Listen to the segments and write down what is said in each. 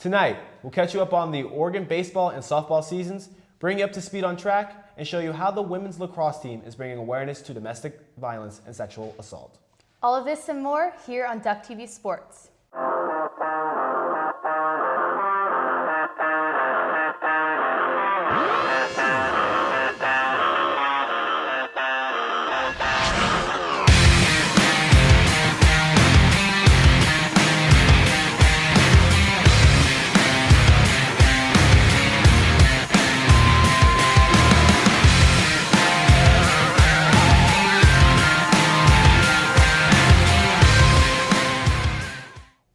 Tonight, we'll catch you up on the Oregon baseball and softball seasons, bring you up to speed on track, and show you how the women's lacrosse team is bringing awareness to domestic violence and sexual assault. All of this and more here on Duck TV Sports.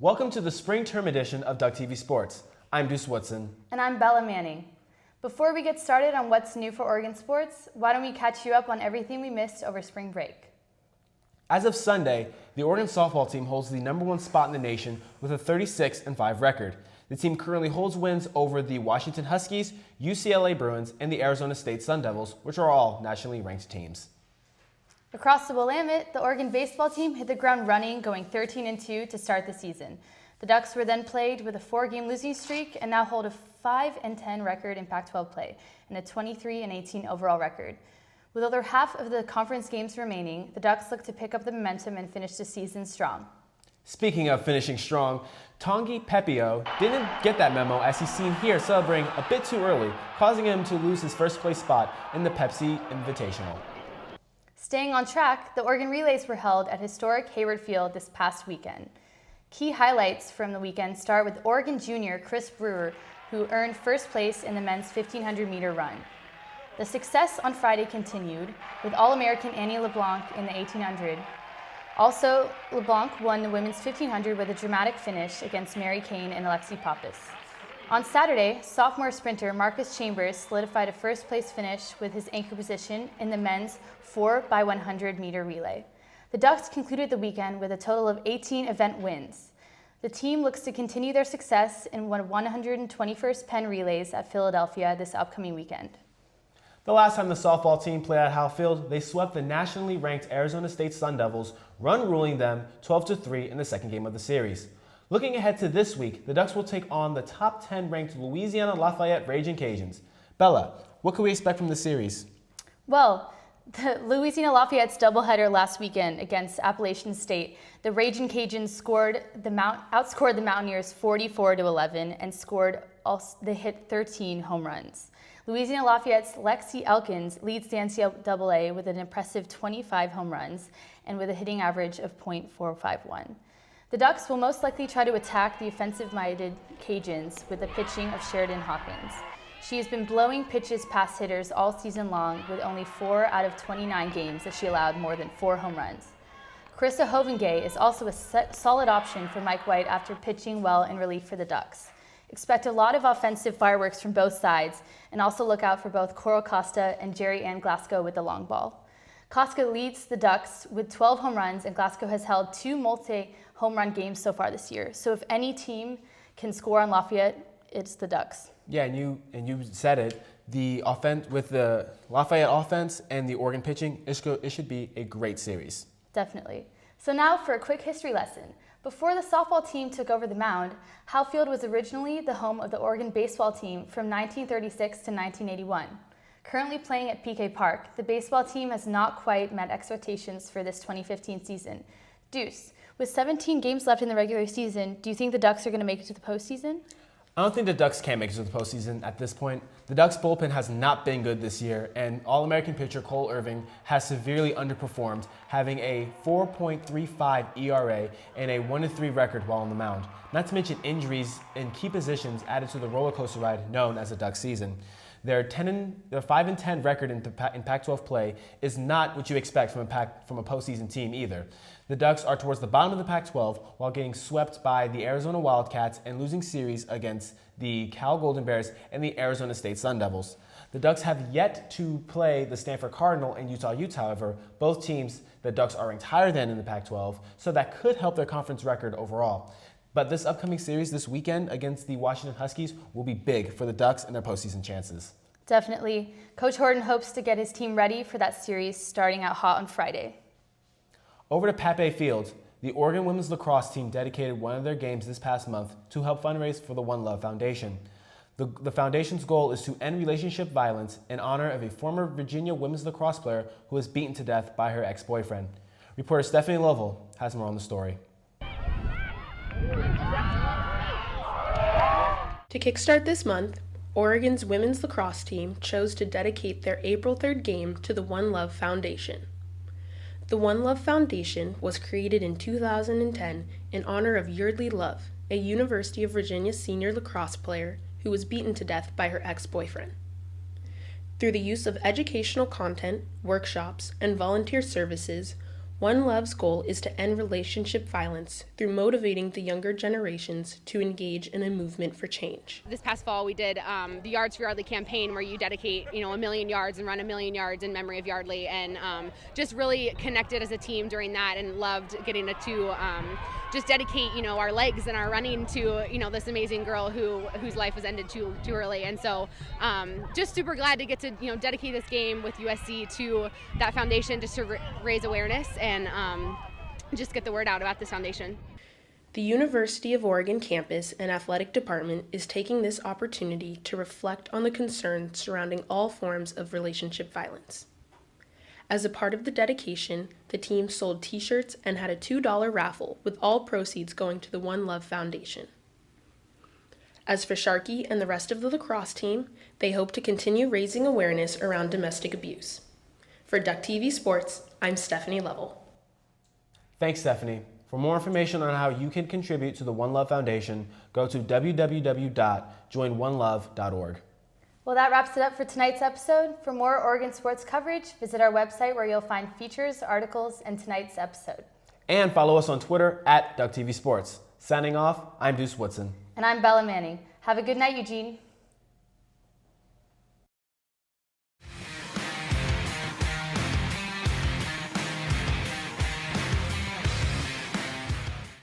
Welcome to the spring term edition of Duck TV Sports. I'm Deuce Woodson. And I'm Bella Manning. Before we get started on what's new for Oregon sports, why don't we catch you up on everything we missed over spring break? As of Sunday, the Oregon softball team holds the #1 spot in the nation with a 36-5 record. The team currently holds wins over the Washington Huskies, UCLA Bruins, and the Arizona State Sun Devils, which are all nationally ranked teams. Across the Willamette, the Oregon baseball team hit the ground running, going 13-2 to start the season. The Ducks were then plagued with a 4-game losing streak and now hold a 5-10 record in Pac-12 play and a 23-18 overall record. With over half of the conference games remaining, the Ducks look to pick up the momentum and finish the season strong. Speaking of finishing strong, Tongi Pepio didn't get that memo as he's seen here celebrating a bit too early, causing him to lose his first place spot in the Pepsi Invitational. Staying on track, the Oregon Relays were held at historic Hayward Field this past weekend. Key highlights from the weekend start with Oregon junior Chris Brewer, who earned first place in the men's 1,500-meter run. The success on Friday continued, with All-American Annie LeBlanc in the 1,800. Also, LeBlanc won the women's 1,500 with a dramatic finish against Mary Kane and Alexi Pappas. On Saturday, sophomore sprinter Marcus Chambers solidified a first-place finish with his anchor position in the men's 4x100-meter relay. The Ducks concluded the weekend with a total of 18 event wins. The team looks to continue their success in 121st Penn Relays at Philadelphia this upcoming weekend. The last time the softball team played at Howe Field, they swept the nationally ranked Arizona State Sun Devils, run-ruling them 12-3 in the second game of the series. Looking ahead to this week, the Ducks will take on the top 10 ranked Louisiana Lafayette Raging Cajuns. Bella, what can we expect from the series? Well, the Louisiana Lafayette's doubleheader last weekend against Appalachian State, the Raging Cajuns outscored the Mountaineers 44-11 and they hit 13 home runs. Louisiana Lafayette's Lexi Elkins leads the NCAA with an impressive 25 home runs and with a hitting average of .451. The Ducks will most likely try to attack the offensive-minded Cajuns with the pitching of Sheridan Hawkins. She has been blowing pitches past hitters all season long with only 4 out of 29 games that she allowed more than 4 home runs. Carissa Hovengay is also a solid option for Mike White after pitching well in relief for the Ducks. Expect a lot of offensive fireworks from both sides, and also look out for both Coral Costa and Jerry Ann Glasgow with the long ball. Costa leads the Ducks with 12 home runs, and Glasgow has held 2 multi-home run games so far this year. So if any team can score on Lafayette, it's the Ducks. Yeah, and you said it. The offense with the Lafayette offense and the Oregon pitching, it should be a great series. Definitely. So now for a quick history lesson. Before the softball team took over the mound, Howe Field was originally the home of the Oregon baseball team from 1936 to 1981. Currently playing at PK Park, the baseball team has not quite met expectations for this 2015 season. Deuce, with 17 games left in the regular season, do you think the Ducks are going to make it to the postseason? I don't think the Ducks can make it to the postseason at this point. The Ducks bullpen has not been good this year, and All-American pitcher Cole Irving has severely underperformed, having a 4.35 ERA and a 1-3 record while on the mound. Not to mention injuries in key positions added to the roller coaster ride known as the Ducks season. Their 5-10 record in Pac-12 play is not what you expect from a postseason team either. The Ducks are towards the bottom of the Pac-12 while getting swept by the Arizona Wildcats and losing series against the Cal Golden Bears and the Arizona State Sun Devils. The Ducks have yet to play the Stanford Cardinal and Utah Utes, however. Both teams, the Ducks are ranked higher than in the Pac-12, so that could help their conference record overall. But this upcoming series this weekend against the Washington Huskies will be big for the Ducks and their postseason chances. Definitely. Coach Horton hopes to get his team ready for that series starting out hot on Friday. Over to Pape Field. the Oregon women's lacrosse team dedicated one of their games this past month to help fundraise for the One Love Foundation. The foundation's goal is to end relationship violence in honor of a former Virginia women's lacrosse player who was beaten to death by her ex-boyfriend. Reporter Stephanie Lovell has more on the story. To kickstart this month, Oregon's women's lacrosse team chose to dedicate their April 3rd game to the One Love Foundation. The One Love Foundation was created in 2010 in honor of Yeardley Love, a University of Virginia senior lacrosse player who was beaten to death by her ex-boyfriend. Through the use of educational content, workshops, and volunteer services, One Love's goal is to end relationship violence through motivating the younger generations to engage in a movement for change. This past fall, we did the Yards for Yardley campaign, where you dedicate, 1 million yards and run 1 million yards in memory of Yardley, and just really connected as a team during that, and loved getting to just dedicate, our legs and our running to, this amazing girl whose life was ended too early. And so, just super glad to get to, dedicate this game with USC to that foundation, just to raise awareness and just get the word out about this foundation. The University of Oregon campus and athletic department is taking this opportunity to reflect on the concerns surrounding all forms of relationship violence. As a part of the dedication, the team sold t-shirts and had a $2 raffle, with all proceeds going to the One Love Foundation. As for Sharkey and the rest of the lacrosse team, they hope to continue raising awareness around domestic abuse. For Duck TV Sports, I'm Stephanie Lovell. Thanks, Stephanie. For more information on how you can contribute to the One Love Foundation, go to www.joinonelove.org. Well, that wraps it up for tonight's episode. For more Oregon sports coverage, visit our website where you'll find features, articles, and tonight's episode. And follow us on Twitter @DuckTVSports. Signing off, I'm Deuce Woodson. And I'm Bella Manning. Have a good night, Eugene.